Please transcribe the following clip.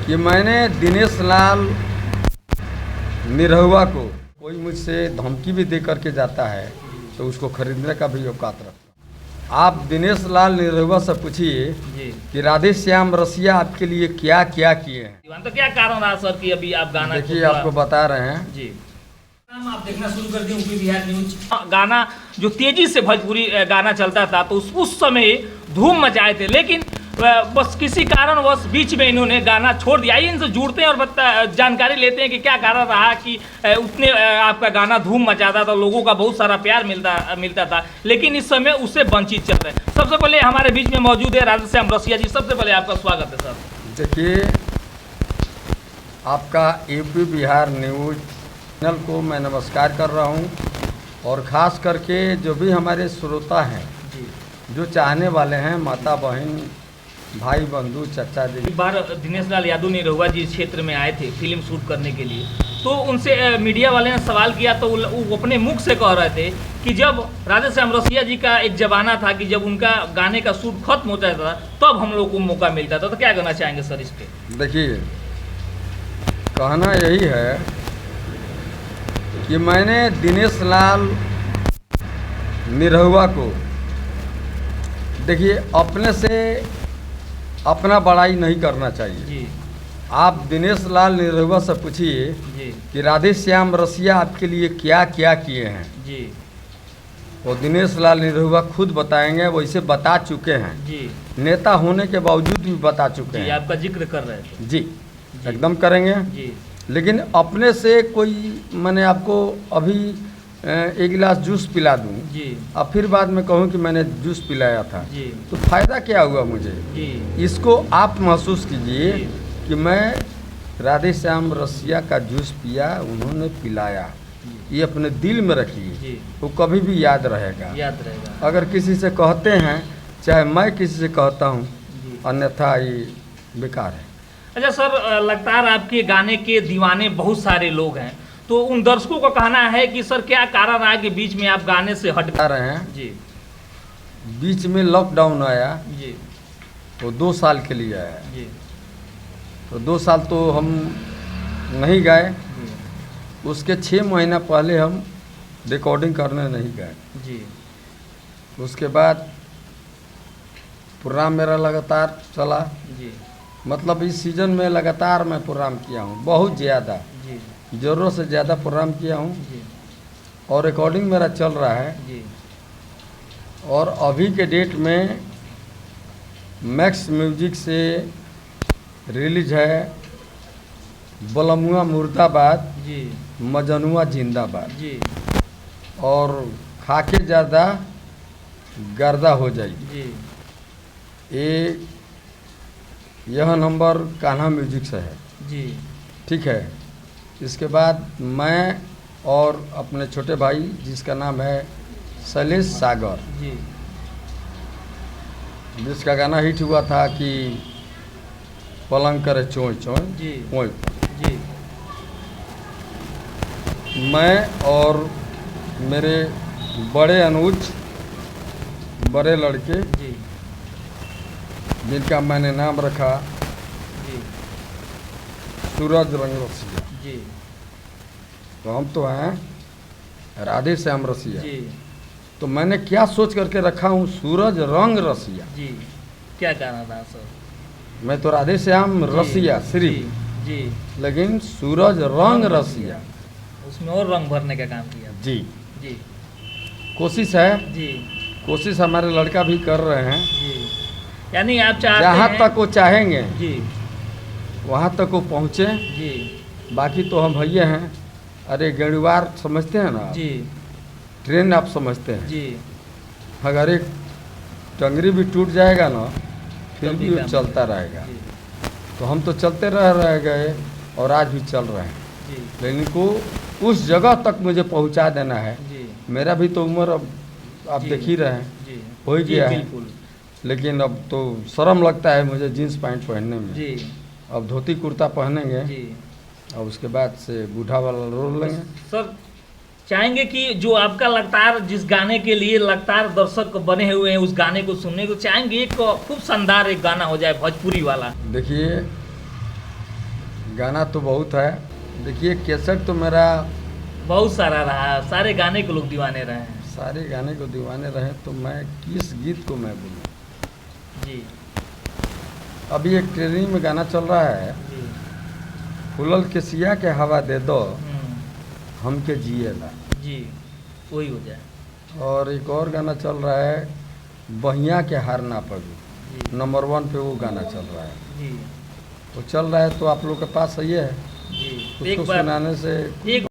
कि मैंने दिनेश लाल निरहुआ को कोई मुझसे धमकी भी दे करके जाता है तो उसको खरीदने का भी औकात रखता। आप दिनेश लाल निरहुआ से पूछिए कि राधे श्याम रसिया आपके लिए क्या क्या किए हैं। तो क्या कारण रहा सर कि अभी आप गाना देखिए आपको बता रहे हैं जी। आप देखना शुरू कर दिए यूपी बिहार न्यूज। गाना जो तेजी से भोजपुरी गाना चलता था तो उस समय धूम मचाए थे, लेकिन बस किसी कारणवश बीच में इन्होंने गाना छोड़ दिया। आइए इनसे जुड़ते हैं और जानकारी लेते हैं कि क्या कारण रहा कि उतने आपका गाना धूम मचाता था, लोगों का बहुत सारा प्यार मिलता था, लेकिन इस समय उससे वंचित चल रहे हैं। सबसे पहले हमारे बीच में मौजूद है राधे श्याम रसिया जी। सबसे पहले आपका स्वागत है सर। देखिए आपका यूपी बिहार न्यूज चैनल को मैं नमस्कार कर रहा हूं, और ख़ास करके जो भी हमारे श्रोता हैं जो चाहने वाले हैं, माता बहन भाई बंधु चचा जी। एक बार दिनेश लाल यादव निरहुआ जी क्षेत्र में आए थे फिल्म शूट करने के लिए, तो उनसे मीडिया वाले ने सवाल किया तो वो अपने मुख से कह रहे थे कि जब राधे श्याम रसिया जी का एक जमाना था कि जब उनका गाने का शूट खत्म हो जाता था तब हम लोग को मौका मिलता था। तो क्या कहना चाहेंगे सर इस पे? देखिए कहना यही है कि मैंने दिनेश लाल निरहुआ को, देखिए अपने से अपना बड़ाई नहीं करना चाहिए जी। आप दिनेश लाल निरहुआ से पूछिए कि राधे श्याम रसिया आपके लिए क्या क्या किए हैं जी। वो दिनेश लाल निरहुआ खुद बताएंगे, वैसे बता चुके हैं जी। नेता होने के बावजूद भी बता चुके हैं। आपका जिक्र कर रहे थे जी, एकदम करेंगे जी। लेकिन अपने से कोई, मैंने आपको अभी एक गिलास जूस पिला दूं जी, अब फिर बाद में कहूं कि मैंने जूस पिलाया था जी, तो फायदा क्या हुआ मुझे जी। इसको आप महसूस कीजिए जी। कि मैं राधे श्याम रसिया का जूस पिया, उन्होंने पिलाया, ये अपने दिल में रखिए, वो कभी भी याद रहेगा। अगर किसी से कहते हैं, चाहे मैं किसी से कहता हूँ, अन्यथा ये बेकार है। अच्छा सर, लगातार आपके गाने के दीवाने बहुत सारे लोग हैं, तो उन दर्शकों का कहना है कि सर क्या कारण आया कि बीच में आप गाने से हट रहे हैं जी। बीच में लॉकडाउन आया जी, वो 2 साल के लिए आया जी। तो 2 साल तो हम नहीं गए, उसके 6 महीना पहले हम रिकॉर्डिंग करने नहीं गए जी। उसके बाद प्रोग्राम मेरा लगातार चला जी। मतलब इस सीज़न में लगातार मैं प्रोग्राम किया हूँ, बहुत ज़्यादा, ज़रूरत से ज़्यादा प्रोग्राम किया हूँ, और रिकॉर्डिंग मेरा चल रहा है जी। और अभी के डेट में मैक्स म्यूजिक से रिलीज है बलमुआ मुर्दाबाद जी, मजनुआ जिंदाबाद जी, और खाके ज़्यादा गर्दा हो जाएगी जी। यह नंबर कान्हा म्यूजिक से है जी। ठीक है। इसके बाद मैं और अपने छोटे भाई जिसका नाम है शैलेश सागर जी, जिसका गाना हिट हुआ था कि पलंग करे चोय चोय जी, पोय, जी। मैं और मेरे बड़े अनुज, बड़े लड़के जी, जिनका मैंने नाम रखा जी, सूरज रंग रसिया जी। तो हम तो हैं राधे श्याम रसिया जी। तो मैंने क्या सोच करके रखा हूँ सूरज रंग रसिया। जी, क्या कहना था सर? मैं तो राधे श्याम रसिया सिर्फ जी, लेकिन सूरज रंग रसिया, उसमें और रंग भरने का काम किया जी। जी, कोशिश है जी, कोशिश हमारे लड़का भी कर रहे हैं जी। यानी आप चाहते जहाँ हैं तक वो चाहेंगे जी, वहाँ तक वो पहुँचे। जी, बाकी तो हम भैया हैं, अरे गेड़ुवार समझते हैं ना, जी, ट्रेन आप समझते हैं, जी। अगर एक टंगरी भी टूट जाएगा ना फिर तब भी भी वो काम चलता रहेगा। जी, तो हम तो चलते रह गए और आज भी चल रहे हैं, जी, लेकिन इनको उस जगह तक मुझे पहुंचा देना है। जी। मेरा भी तो उम्र अब आप जी, देख ही रहे हैं, जी, हो ही जी, गया है, बिल्कुल। लेकिन अब तो शर्म लगता है मुझे जीन्स पैंट पहनने में। जी, अब धोती कुर्ता पहनेंगे जी। और उसके बाद से बूढ़ा वाला रोल लेंगे। सर चाहेंगे कि जो आपका लगातार जिस गाने के लिए लगातार दर्शक बने हुए हैं उस गाने को सुनने को चाहेंगे, एक खूब शानदार एक गाना हो जाए भोजपुरी वाला। देखिए गाना तो बहुत है। देखिए कैसेट तो मेरा बहुत सारा रहा है, सारे गाने को लोग दीवाने रहे हैं। सारे गाने को दीवाने रहे तो मैं किस गीत को मैं बोलूँ। जी अभी एक ट्रेनिंग में गाना चल रहा है, जी। फुलल के सिया के हवा दे दो हम्म, हमके जिएला। जी वही हो जाए। और एक और गाना चल रहा है बहिया के हार ना पड़ू, जी नंबर 1 पे वो गाना चल रहा है। जी वो चल रहा है तो आप लोग के पास सही है जी। उसको सुनाने से एक